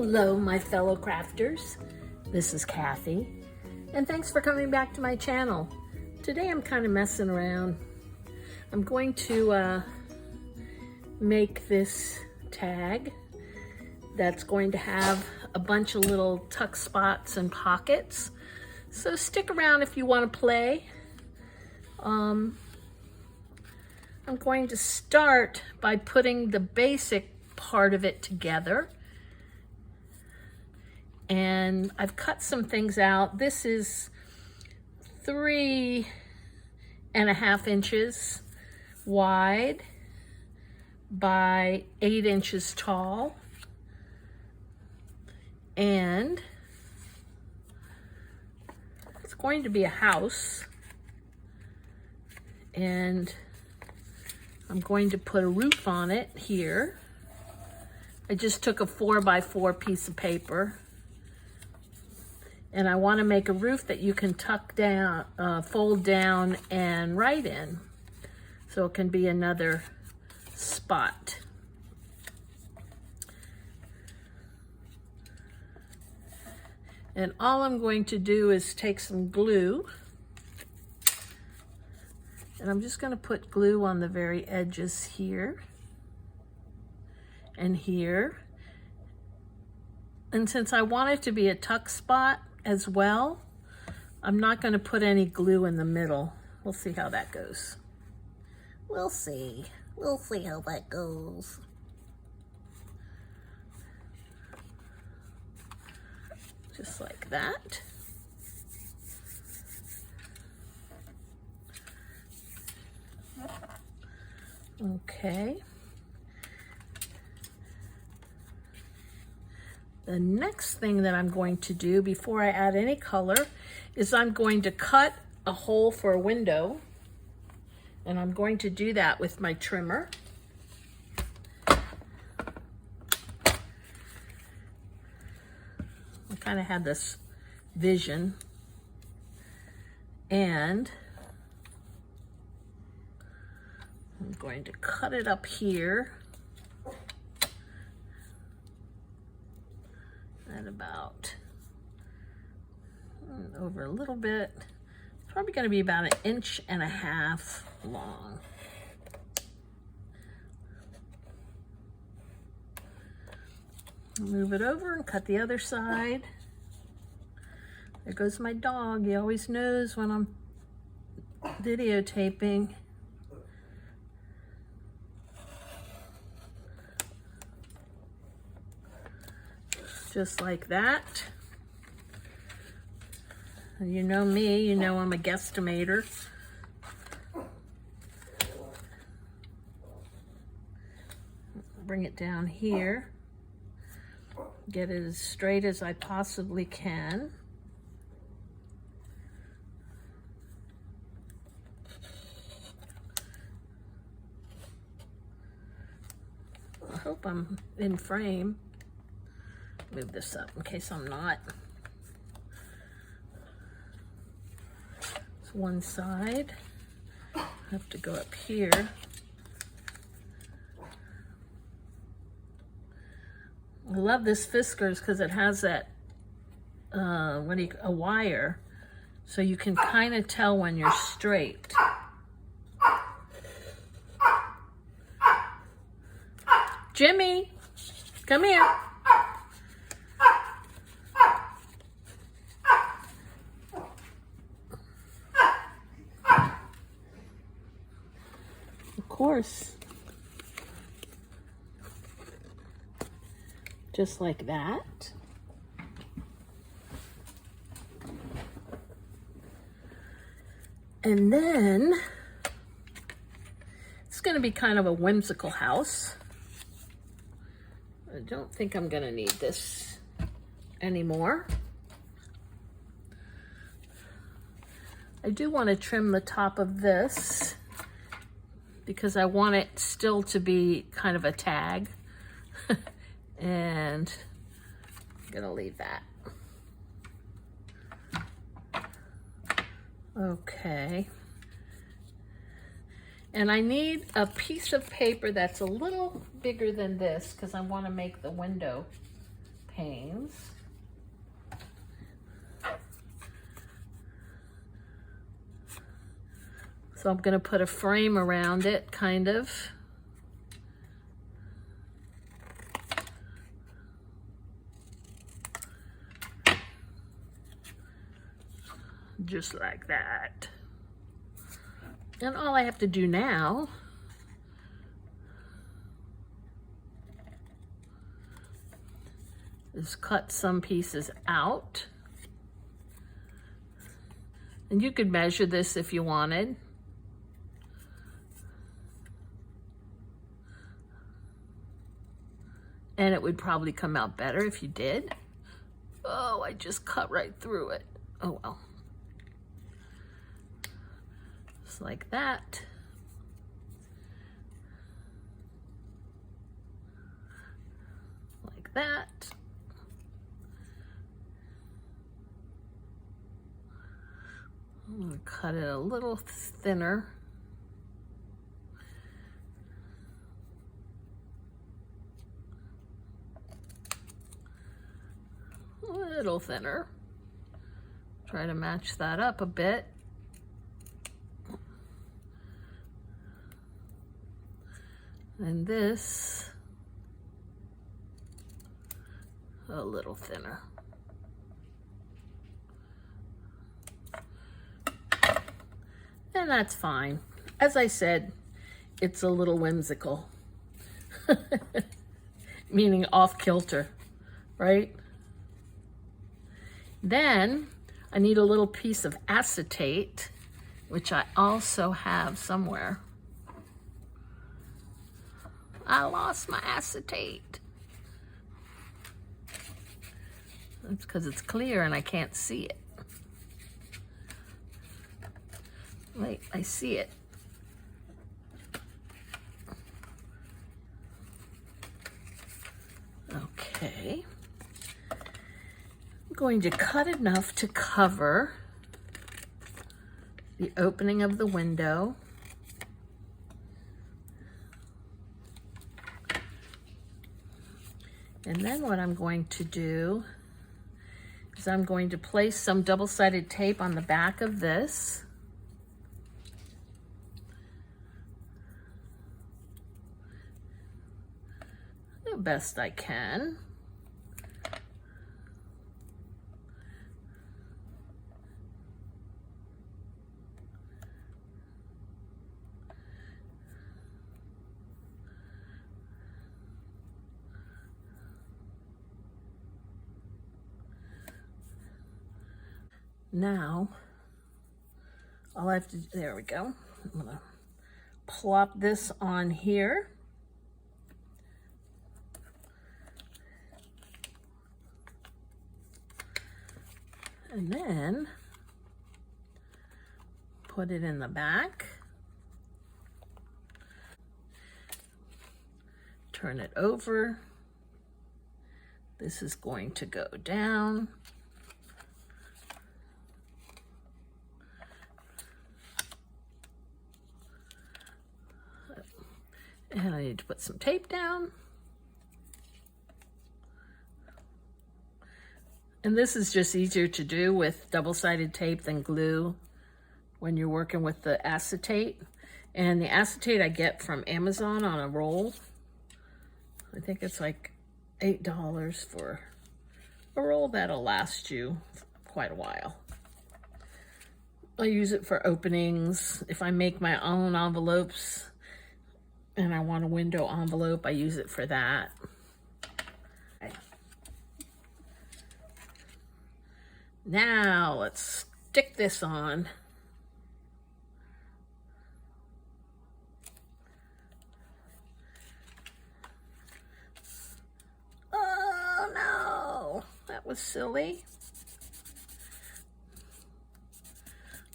Hello, my fellow crafters. This is Kathy, and thanks for coming back to my channel. Today I'm kind of messing around. I'm going to make this tag that's going to have a bunch of little tuck spots and pockets. So stick around if you want to play. I'm going to start by putting the basic part of it together. And I've cut some things out. This is 3.5 inches wide by 8 inches tall. And it's going to be a house. And I'm going to put a roof on it here. I just took a 4x4 piece of paper. And I want to make a roof that you can tuck down, fold down and write in. So it can be another spot. And all I'm going to do is take some glue. And I'm just going to put glue on the very edges here and here. And since I want it to be a tuck spot as well, I'm not going to put any glue in the middle. We'll see how that goes. We'll see how that goes. Just like that. Okay. The next thing that I'm going to do before I add any color is I'm going to cut a hole for a window. And I'm going to do that with my trimmer. I kind of had this vision. And I'm going to cut it up here at about over a little bit. It's probably going to be about 1.5 inches long. Move it over and cut the other side. There goes my dog. He always knows when I'm videotaping. Just like that. And you know me, you know I'm a guesstimator. Bring it down here. Get it as straight as I possibly can. I hope I'm in frame. Move this up in case I'm not. It's one side. I have to go up here. I love this Fiskars because it has that a wire, so you can kind of tell when you're straight. Jimmy, come here. Course, just like that. And then it's going to be kind of a whimsical house. I don't think I'm going to need this anymore. I do want to trim the top of this because I want it still to be kind of a tag. And I'm gonna leave that. Okay. And I need a piece of paper that's a little bigger than this because I want to make the window pane. So I'm going to put a frame around it, kind of. Just like that. And all I have to do now is cut some pieces out. And you could measure this if you wanted. And it would probably come out better if you did. Oh, I just cut right through it. Oh well. Just like that. Like that. I'm going to cut it a little thinner. A little thinner. Try to match that up a bit. And this a little thinner. And that's fine. As I said, it's a little whimsical. Meaning off kilter, right? Then I need a little piece of acetate, which I also have somewhere. I lost my acetate. That's because it's clear and I can't see it. Wait, I see it. Okay. I'm going to cut enough to cover the opening of the window. And then what I'm going to do is I'm going to place some double-sided tape on the back of this. The best I can. Now, all I have to do, there we go. I'm gonna plop this on here. And then put it in the back. Turn it over. This is going to go down. And I need to put some tape down. And this is just easier to do with double-sided tape than glue when you're working with the acetate. And the acetate I get from Amazon on a roll. I think it's like $8 for a roll that'll last you quite a while. I use it for openings. If I make my own envelopes and I want a window envelope, I use it for that. Okay. Now let's stick this on. Oh no, that was silly.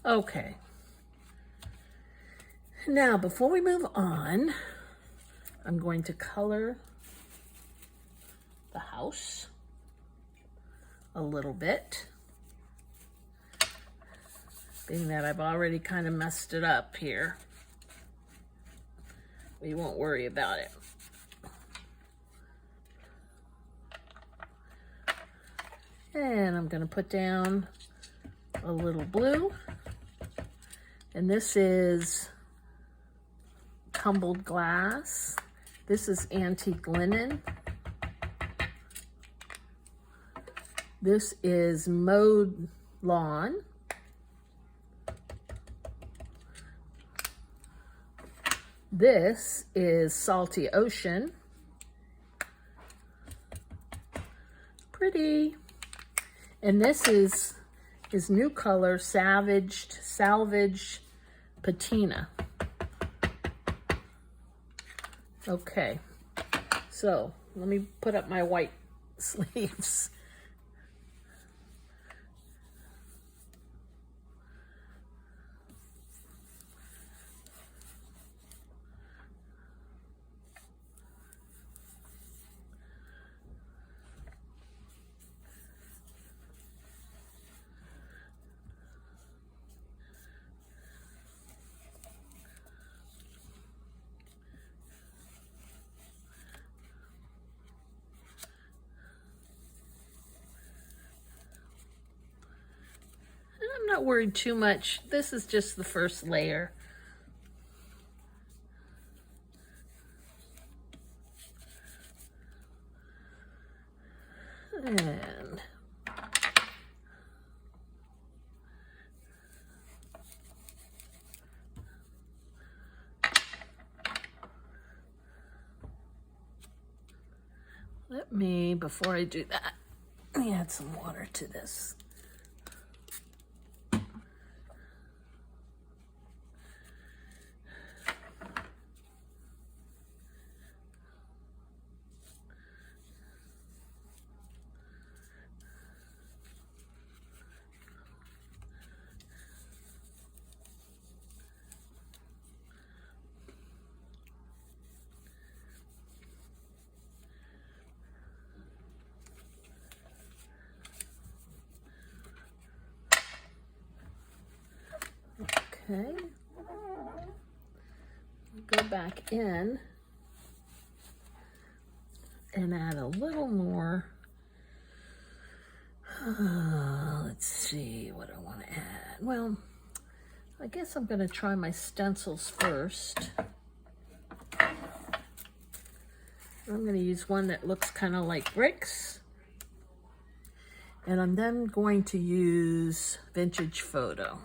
Okay. Now, before we move on, I'm going to color the house a little bit, being that I've already kind of messed it up here. We won't worry about it. And I'm going to put down a little blue And this is tumbled glass. This is antique linen. This is mowed lawn. This is salty ocean. Pretty. And this is new color, salvage patina. Okay, so let me put up my white sleeves. I'm not worried too much. This is just the first layer. And let me, before I do that, let me add some water to this. Okay, go back in and add a little more. Let's see what I want to add. Well, I guess I'm going to try my stencils first. I'm going to use one that looks kind of like bricks. And I'm then going to use Vintage Photo.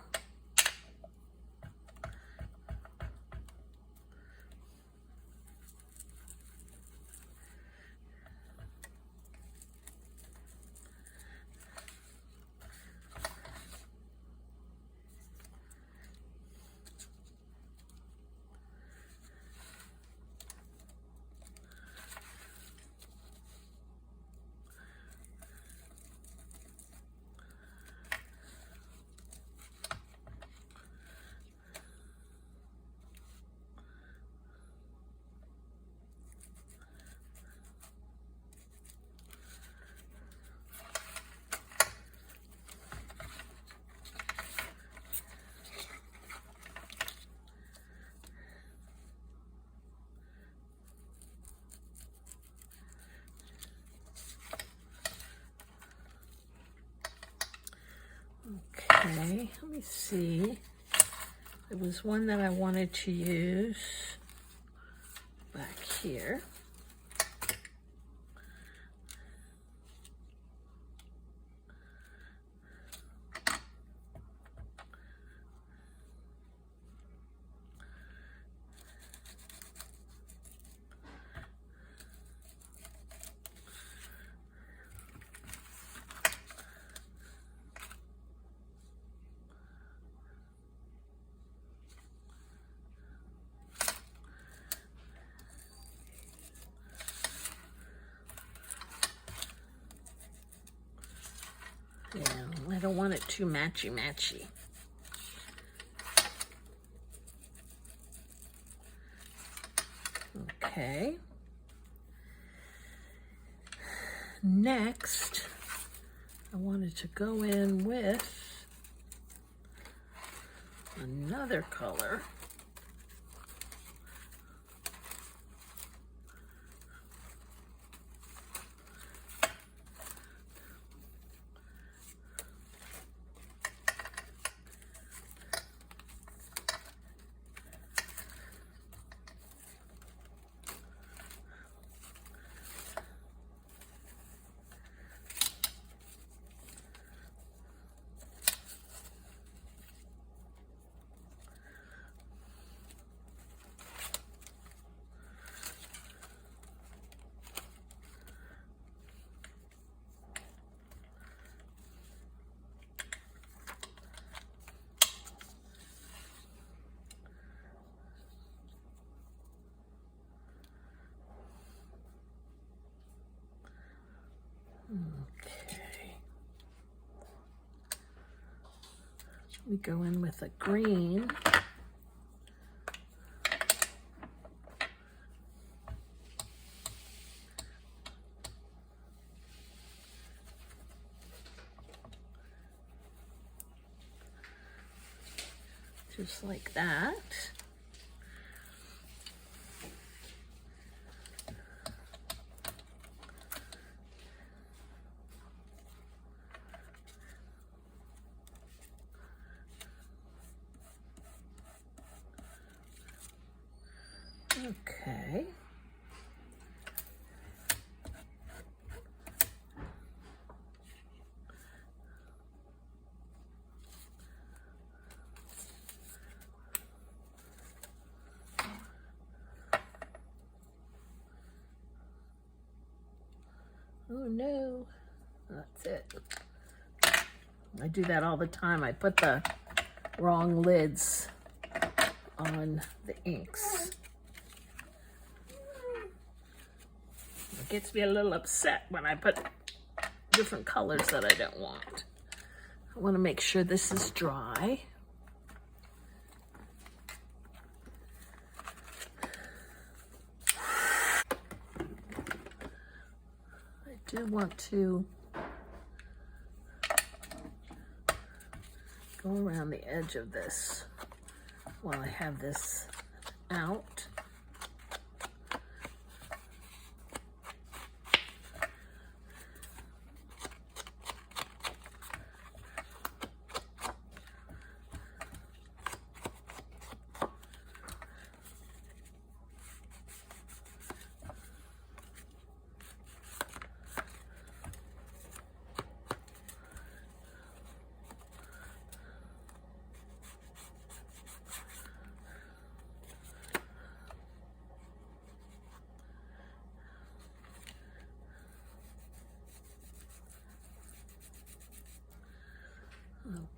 Okay, let me see. There was one that I wanted to use back here. Yeah, I don't want it too matchy-matchy. Okay. Next, I wanted to go in with another color. We go in with a green. Just like that. Okay. Oh no, that's it. I do that all the time. I put the wrong lids on the inks. It gets me a little upset when I put different colors that I don't want. I want to make sure this is dry. I do want to go around the edge of this while I have this out.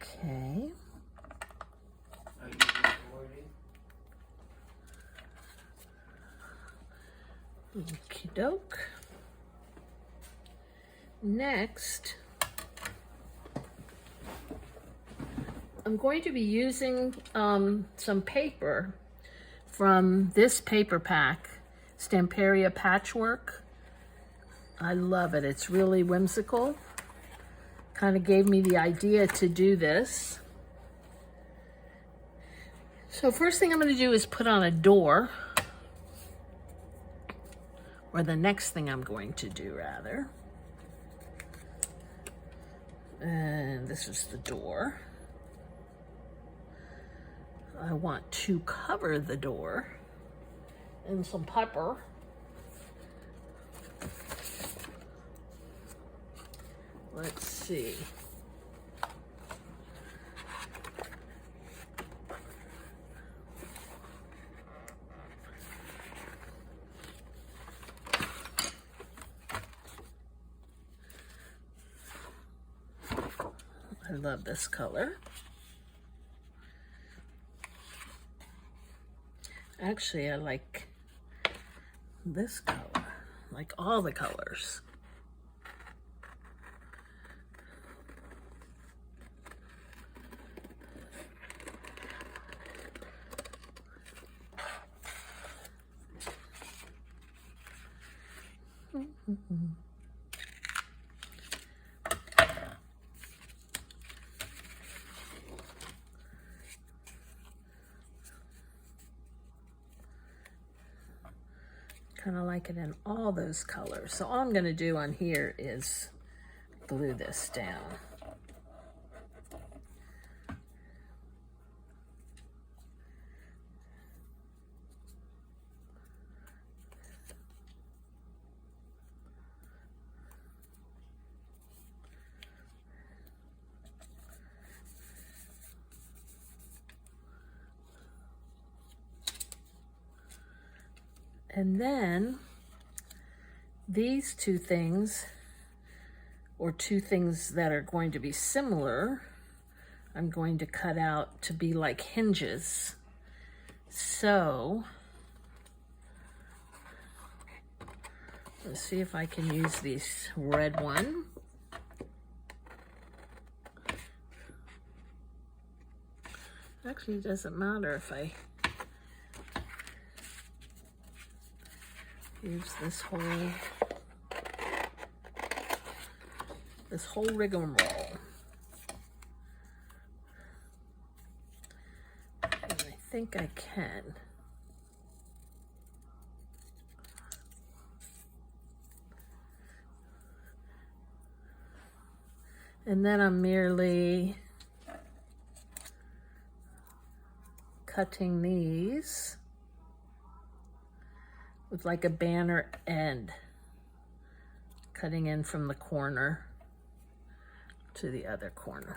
Okay. Okie doke. Next, I'm going to be using some paper from this paper pack, Stamperia Patchwork. I love it. It's really whimsical. Kind of gave me the idea to do this. So first thing I'm going to do is put on a door, or the next thing I'm going to do rather. And this is the door. I want to cover the door in some pepper. Let's see. I love this color. Actually, I like this color, like all the colors. Kind of like it in all those colors. So all I'm going to do on here is glue this down. And then these two things, or two things that are going to be similar, I'm going to cut out to be like hinges. So let's see if I can use this red one. Actually, it doesn't matter if I use this whole rigmarole. And I think I can. And then I'm merely cutting these with like a banner end, cutting in from the corner to the other corner.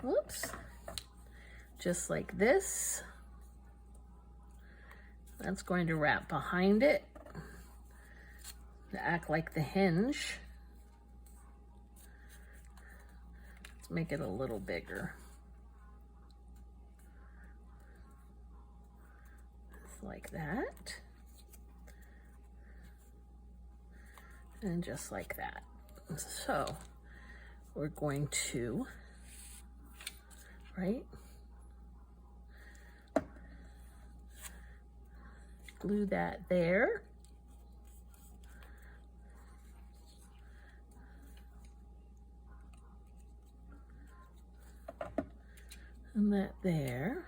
Whoops. Just like this. That's going to wrap behind it to act like the hinge. Let's make it a little bigger. Just like that. And just like that. So we're going to, glue that there. And that there.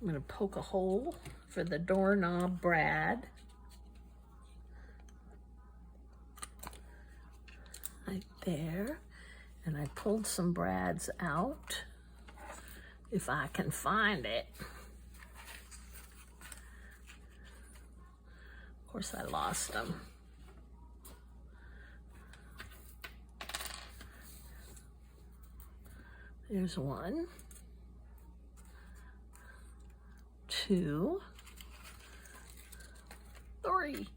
I'm going to poke a hole for the doorknob brad. Right there. And I pulled some brads out, if I can find it. Of course, I lost them. There's 1, 2, 3.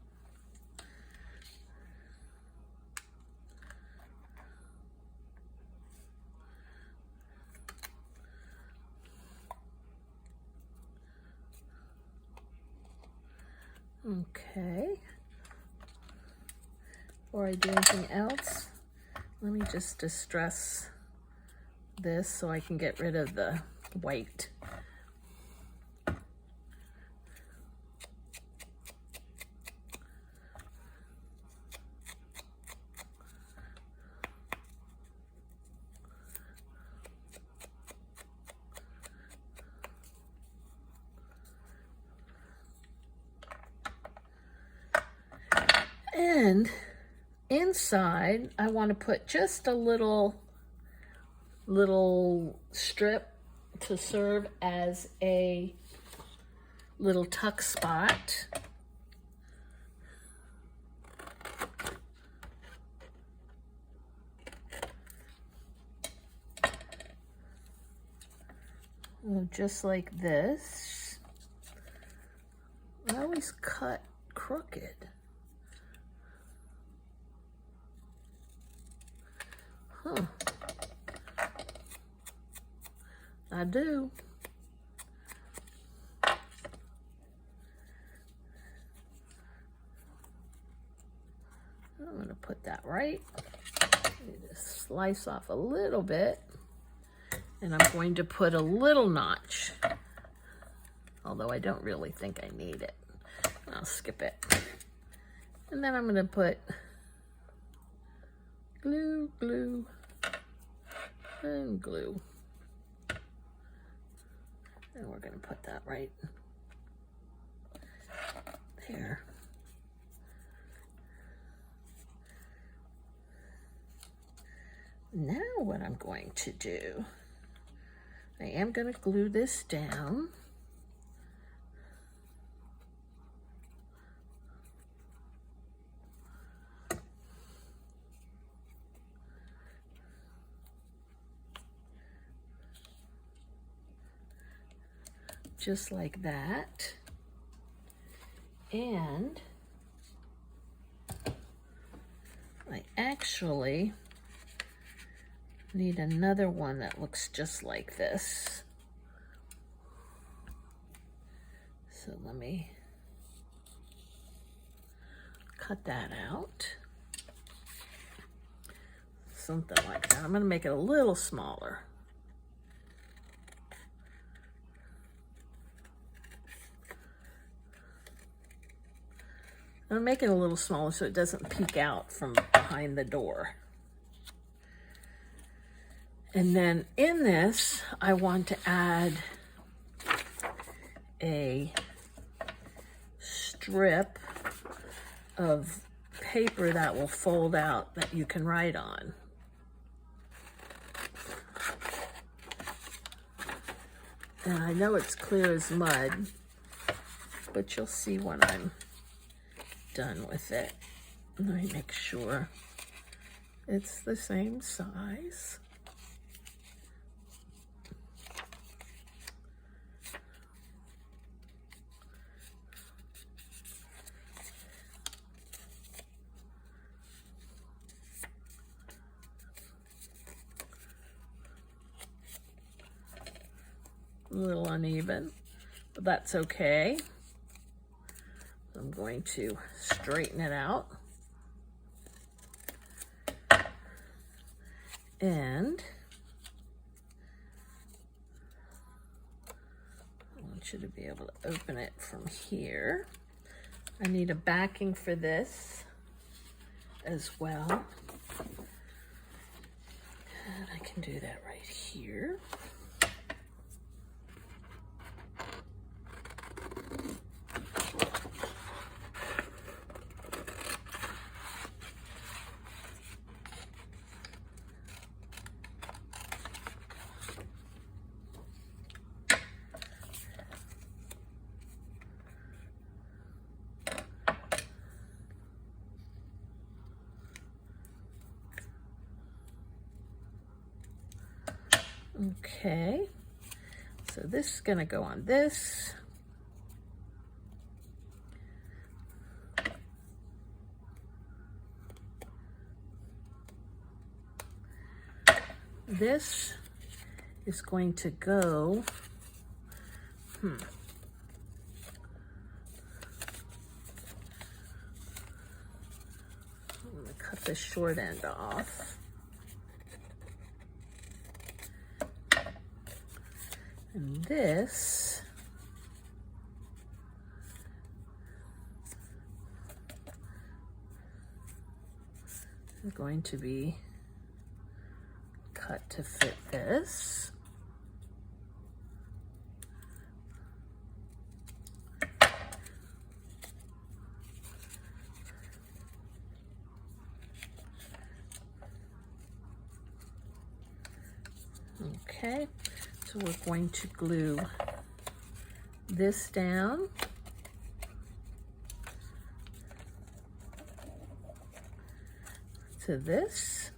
Okay. Before I do anything else, let me just distress this so I can get rid of the white. And inside, I want to put just a little strip to serve as a little tuck spot. Just like this. I always cut crooked. Huh. I do. I'm going to put that right. Just slice off a little bit. And I'm going to put a little notch. Although I don't really think I need it. I'll skip it. And then I'm going to put glue, glue, and glue. And we're going to put that right there. Now what I'm going to do, I am going to glue this down. Just like that. And I actually need another one that looks just like this. So let me cut that out. Something like that. I'm going to make it a little smaller. I'm going to make it a little smaller so it doesn't peek out from behind the door. And then in this, I want to add a strip of paper that will fold out that you can write on. And I know it's clear as mud, but you'll see when I'm done with it. Let me make sure it's the same size. A little uneven, but that's okay. I'm going to straighten it out. And I want you to be able to open it from here. I need a backing for this as well. And I can do that right here. Okay, so this is going to go on this. This is going to go, I'm going to cut the short end off. And this is going to be cut to fit this. Okay. So we're going to glue this down. To this.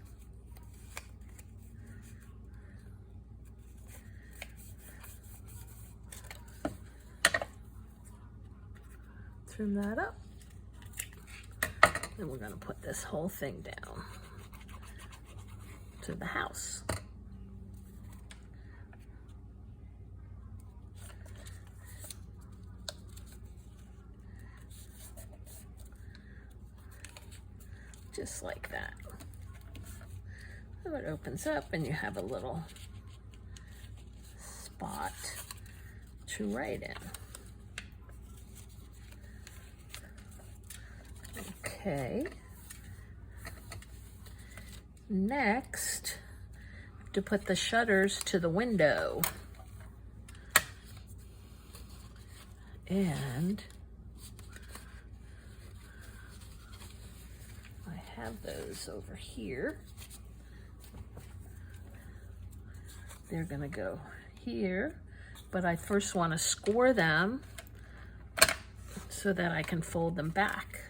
Trim that up. And we're going to put this whole thing down to the house. Just like that. So it opens up and you have a little spot to write in. Okay. Next, to put the shutters to the window. And have those over here. They're gonna go here, but I first want to score them so that I can fold them back.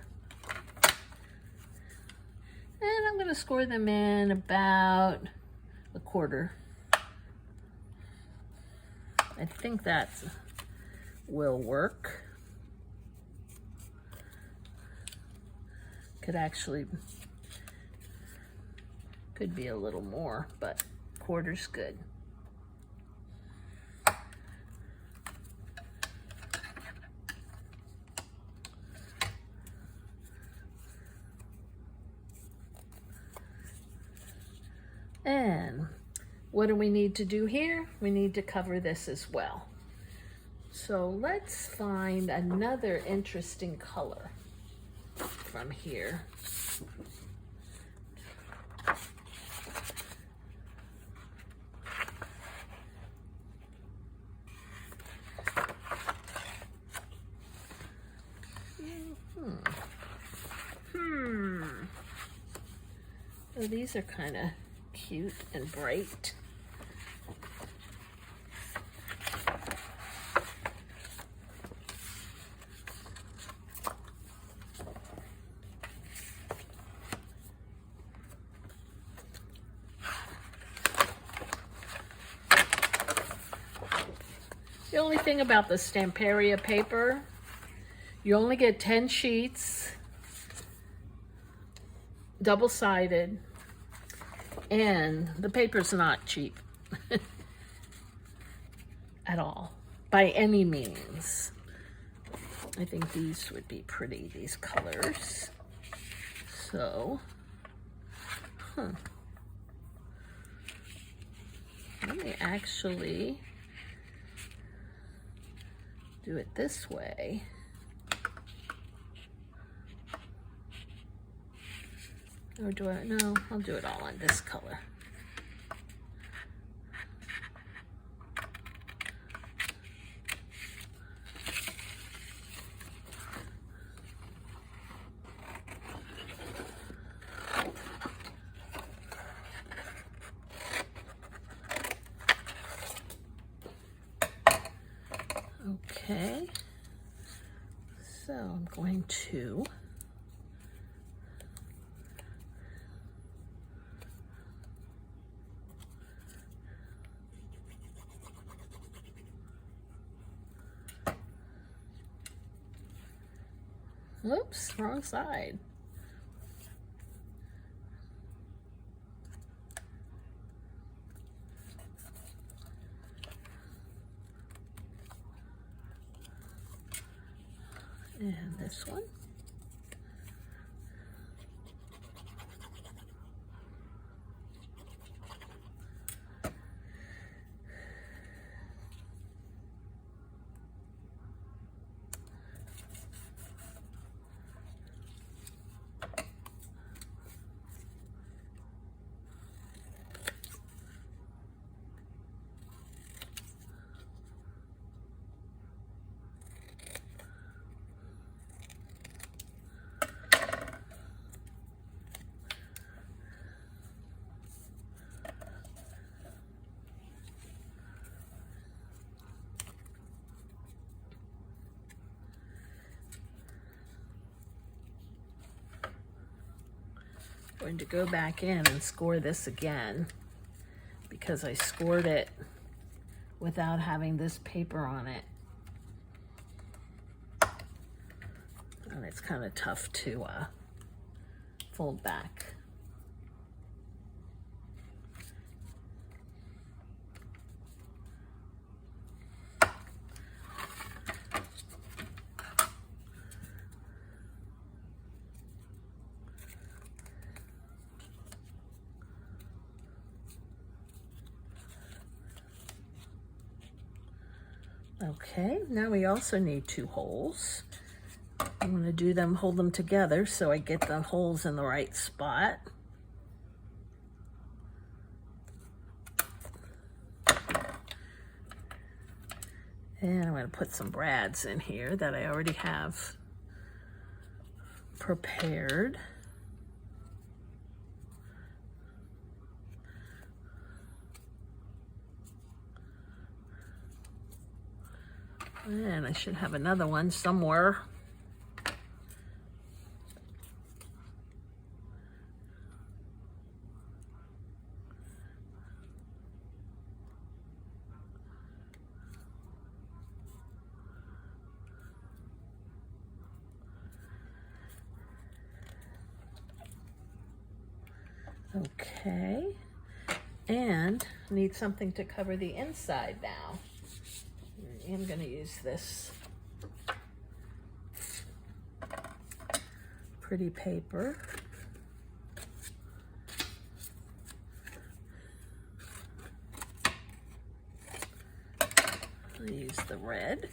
And I'm gonna score them in about a quarter. I think that will work. Could be a little more, but quarter's good. And what do we need to do here? We need to cover this as well. So let's find another interesting color from here. So these are kind of cute and bright. The only thing about the Stamperia paper, you only get 10 sheets, double-sided, and the paper's not cheap at all, by any means. I think these would be pretty, these colors. So, let me actually do it this way. Or do I, no, I'll do it all on this color. Okay, so I'm going to oops, wrong side. And this one. Going to go back in and score this again because I scored it without having this paper on it. And it's kind of tough to fold back. Okay, now we also need 2 holes. I'm going to do them, hold them together so I get the holes in the right spot. And I'm going to put some brads in here that I already have prepared. And I should have another one somewhere. Okay, and need something to cover the inside now. I'm going to use this pretty paper. I'll use the red.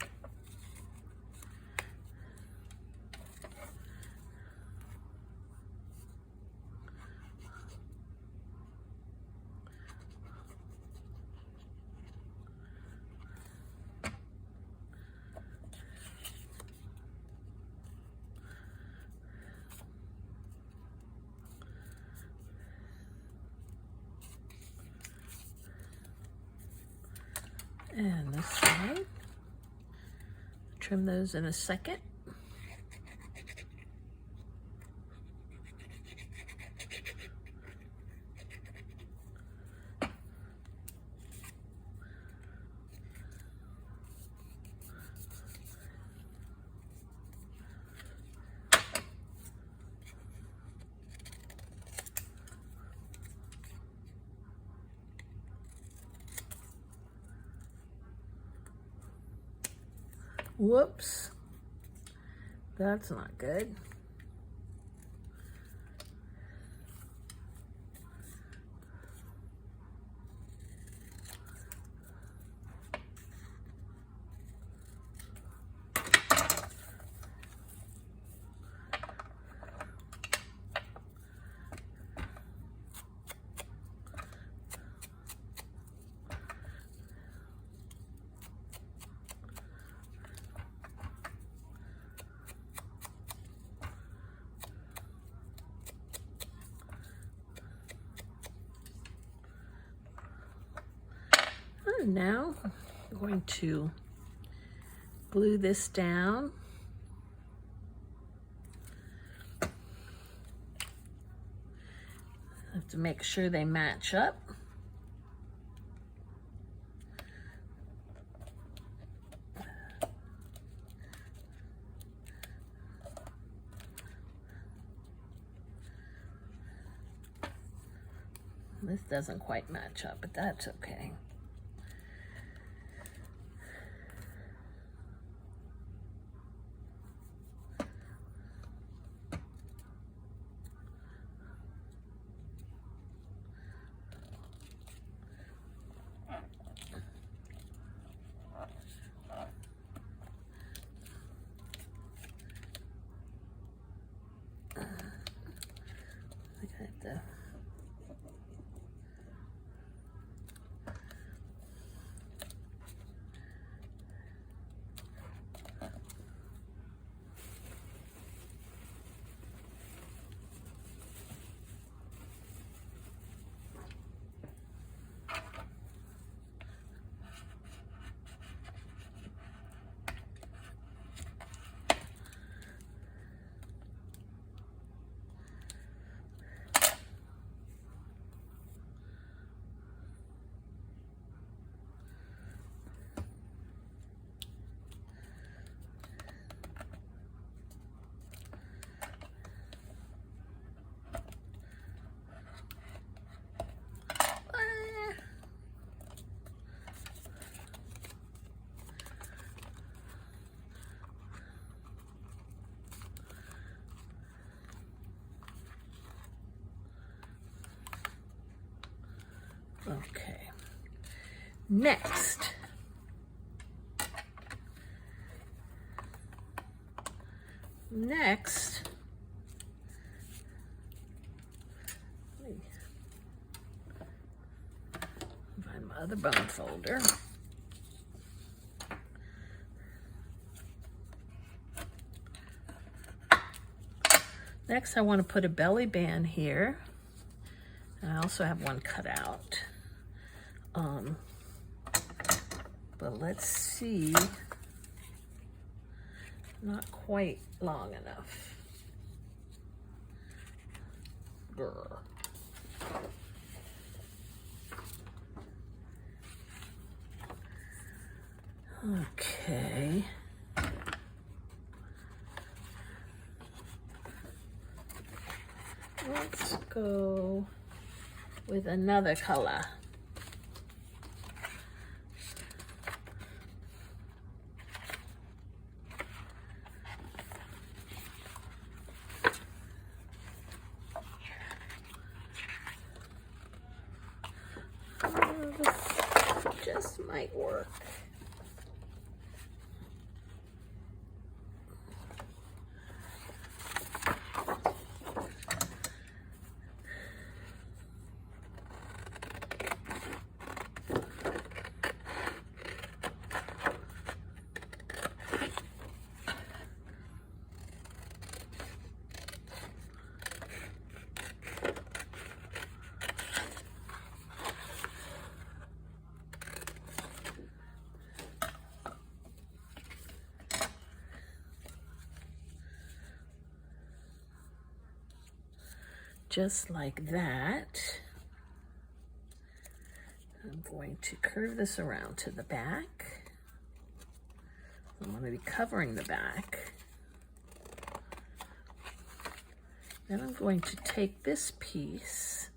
And this side. Trim those in a second. Whoops, that's not good. And now I'm going to glue this down. I have to make sure they match up. This doesn't quite match up, but that's okay. Okay, next, let me find my other bone folder. Next, I want to put a belly band here. I also have one cut out. But let's see, not quite long enough. Grr. Okay. Let's go with another color. This just might work. just like that. I'm going to curve this around to the back. I'm going to be covering the back. Then I'm going to take this piece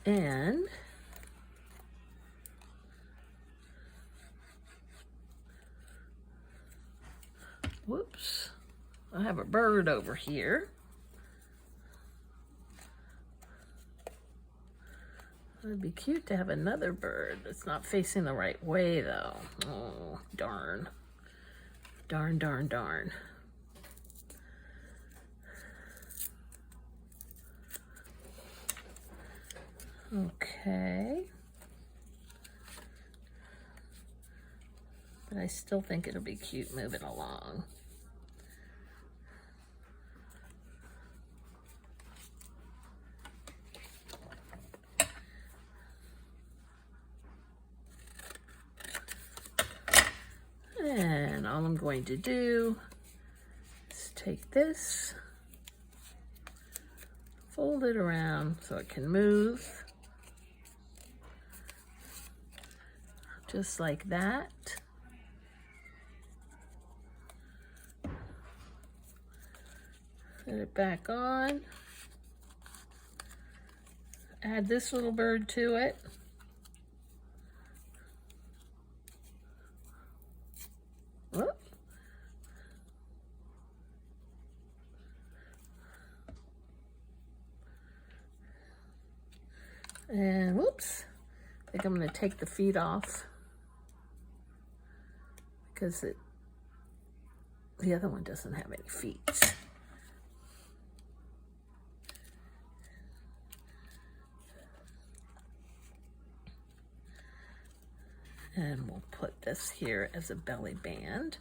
and whoops, I have a bird over here. It'd be cute to have another bird. It's not facing the right way though. Oh, darn. Darn, darn, darn. Okay. But I still think it'll be cute moving along. And all I'm going to do is take this, fold it around so it can move, just like that. Put it back on, add this little bird to it. Whoop. And whoops, I think I'm going to take the feet off because the other one doesn't have any feet. And we'll put this here as a belly band.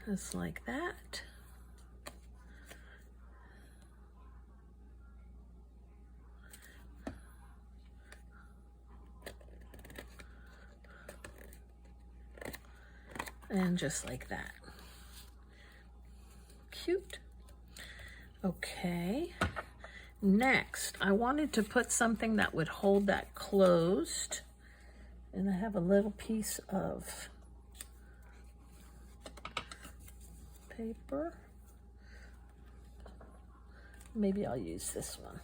Just like that. And just like that. Cute. Okay, next I wanted to put something that would hold that closed, and I have a little piece of paper. Maybe I'll use this one.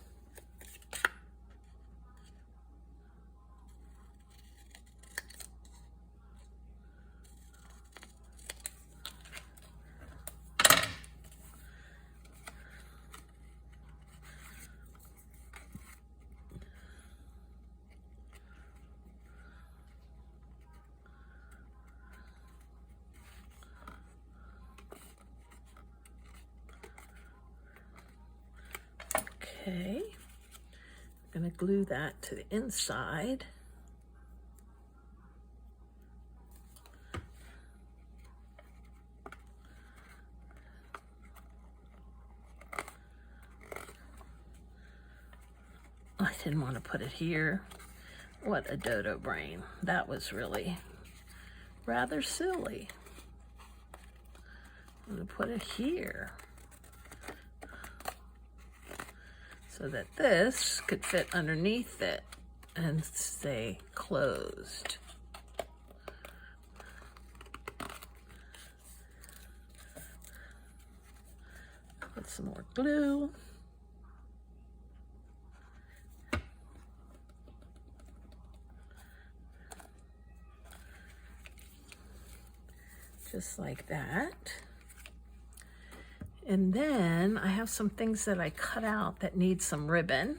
Okay, I'm going to glue that to the inside. I didn't want to put it here. What a dodo brain. That was really rather silly. I'm going to put it here, so that this could fit underneath it and stay closed. Put some more glue. Just like that. And then I have some things that I cut out that need some ribbon.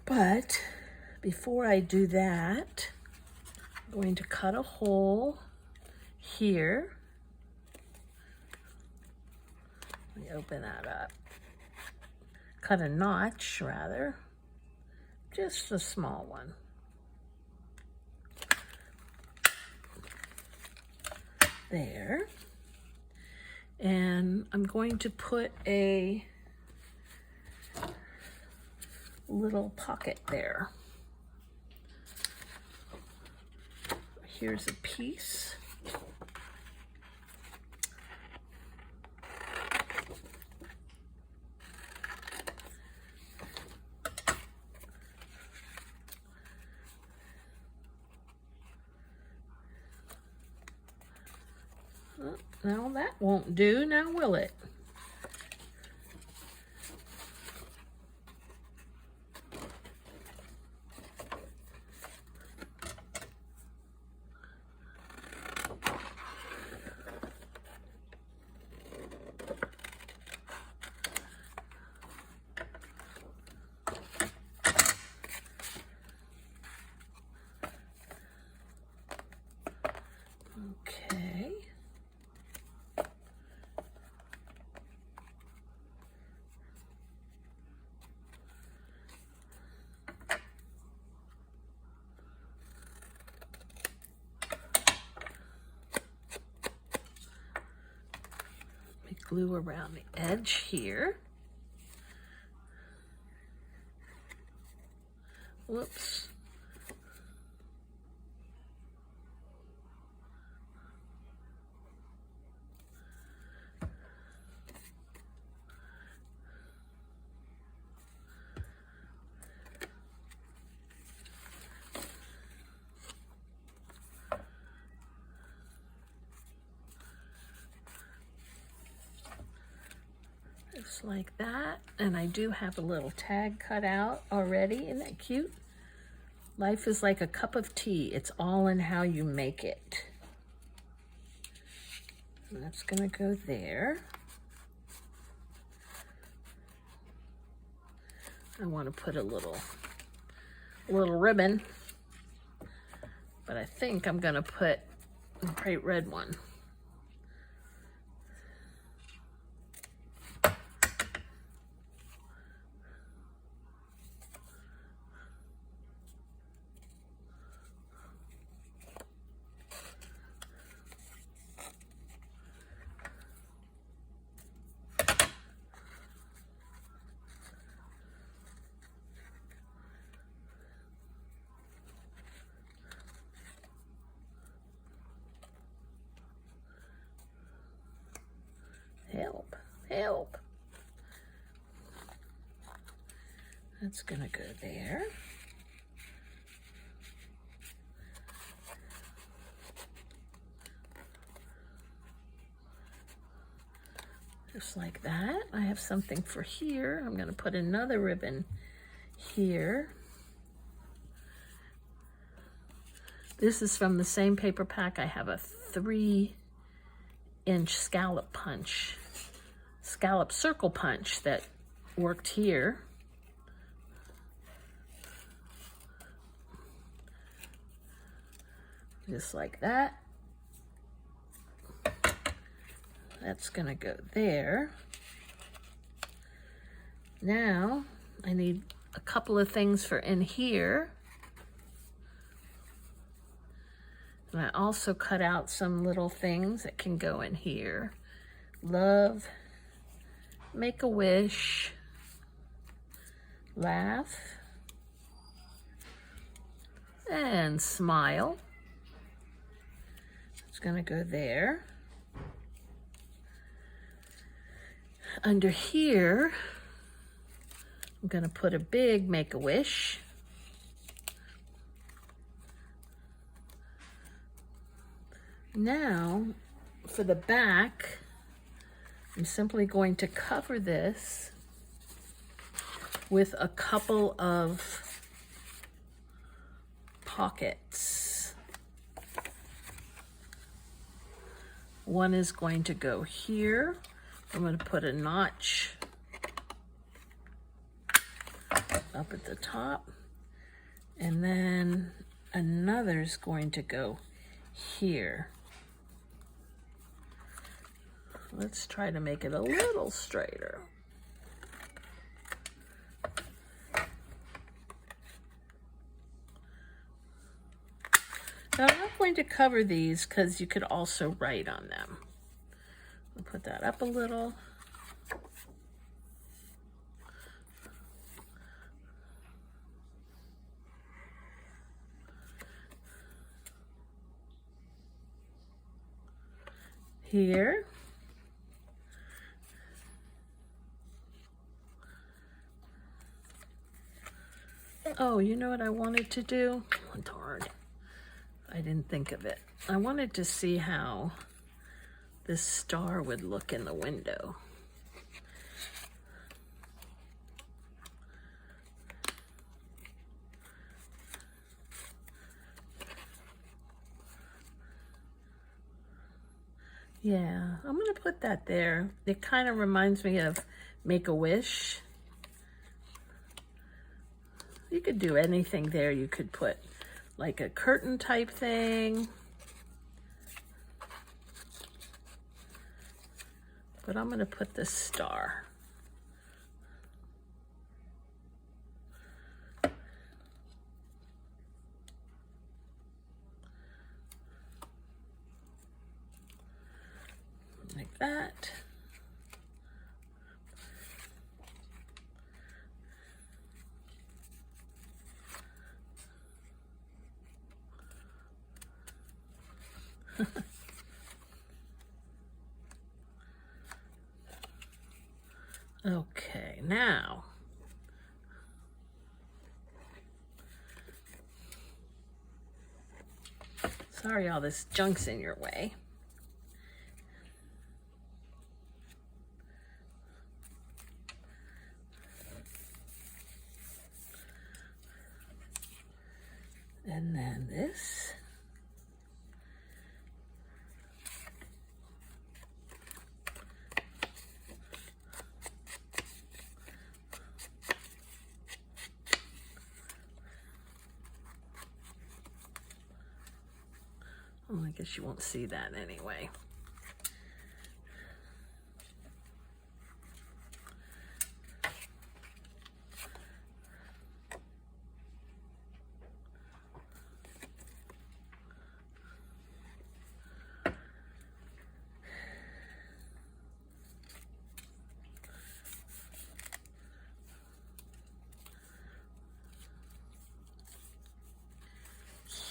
But before I do that, I'm going to cut a hole here. Let me open that up. Cut a notch, rather. Just a small one. there. And I'm going to put a little pocket there. Here's a piece. Now that won't do, now will it? Okay. Glue around the edge here. Whoops. Just like that. And I do have a little tag cut out already. Isn't that cute? Life is like a cup of tea. It's all in how you make it. And that's gonna go there. I want to put a little ribbon, but I think I'm gonna put a bright red one. Help, help. That's gonna go there. Just like that. I have something for here. I'm gonna put another ribbon here. This is from the same paper pack. I have a 3-inch scallop circle punch that worked here. Just like that. That's gonna go there. Now I need a couple of things for in here. And I also cut out some little things that can go in here. Love, make a wish, laugh, and smile. It's gonna go there. Under here, I'm gonna put a big make a wish. Now, for the back, I'm simply going to cover this with a couple of pockets. One is going to go here. I'm going to put a notch up at the top, and then another is going to go here. Let's try to make it a little straighter. Now, I'm not going to cover these because you could also write on them. I'll put that up a little. Here. Oh, you know what I wanted to do? Oh, darn. I didn't think of it. I wanted to see how this star would look in the window. Yeah, I'm gonna put that there. It kind of reminds me of Make-A-Wish. You could do anything there. You could put like a curtain type thing. But I'm gonna put this star. Like that. Okay, now sorry all this junk's in your way. And then this. Oh, I guess you won't see that anyway.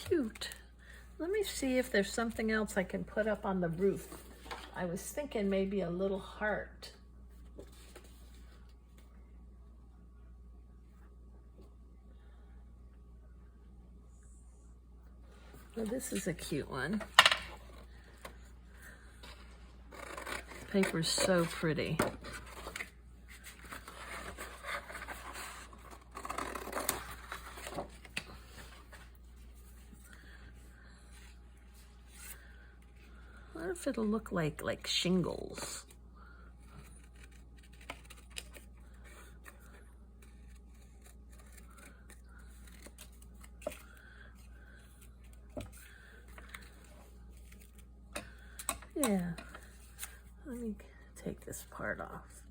Cute. Let me see if there's something else I can put up on the roof. I was thinking maybe a little heart. Well, this is a cute one. Paper's so pretty. I wonder if it'll look like shingles. Yeah. Let me take this part off.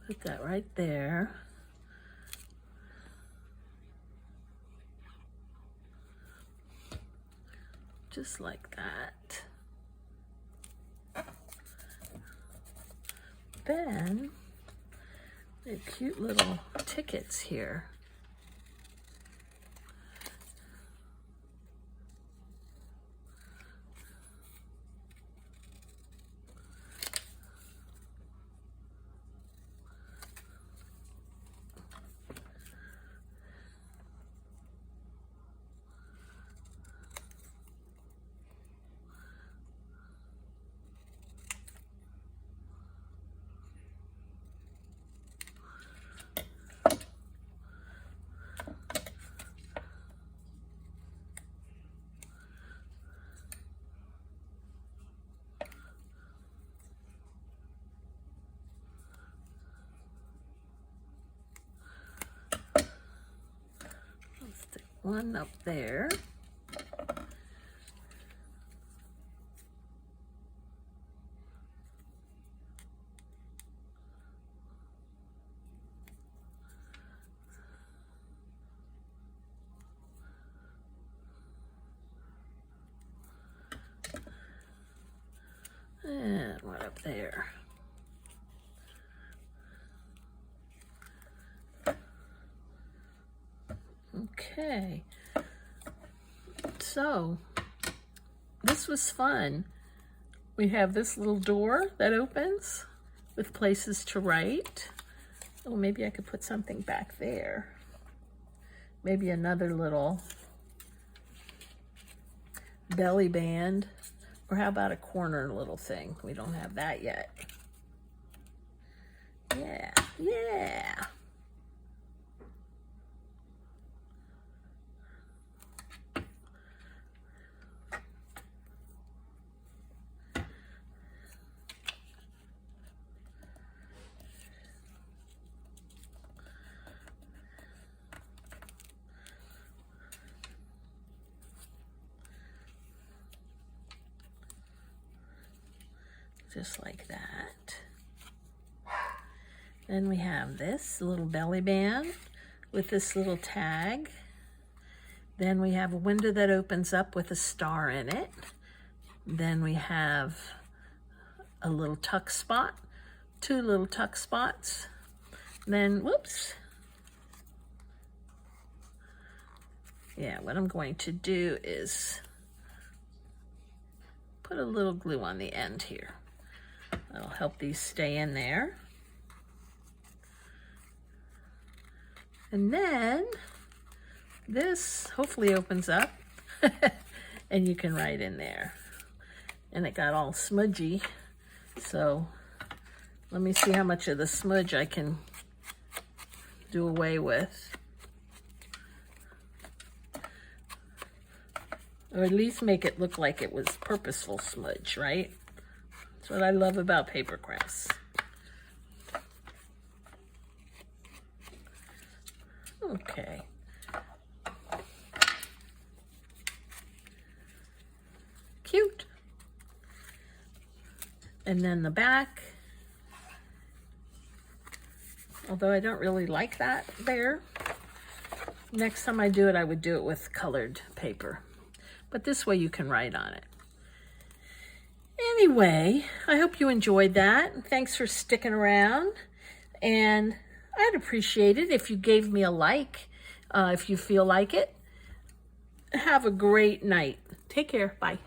Put that right there. Just like that. Then, they have cute little tickets here. One up there. there. Okay, so this was fun. We have this little door that opens with places to write. Oh, maybe I could put something back there. Maybe another little belly band, or how about a corner little thing? We don't have that yet. Yeah, yeah. Just like that. Then we have this little belly band with this little tag. Then we have a window that opens up with a star in it. Then we have a little tuck spot, two little tuck spots. Then, whoops. Yeah, what I'm going to do is put a little glue on the end here. That'll help these stay in there. And then this hopefully opens up and you can write in there. And it got all smudgy, so let me see how much of the smudge I can do away with. Or at least make it look like it was purposeful smudge, right? That's what I love about paper crafts. Okay. Cute. And then the back, although I don't really like that there. Next time I do it, I would do it with colored paper. But this way you can write on it. Anyway, I hope you enjoyed that. Thanks for sticking around. And I'd appreciate it if you gave me a like, if you feel like it. Have a great night. Take care. Bye.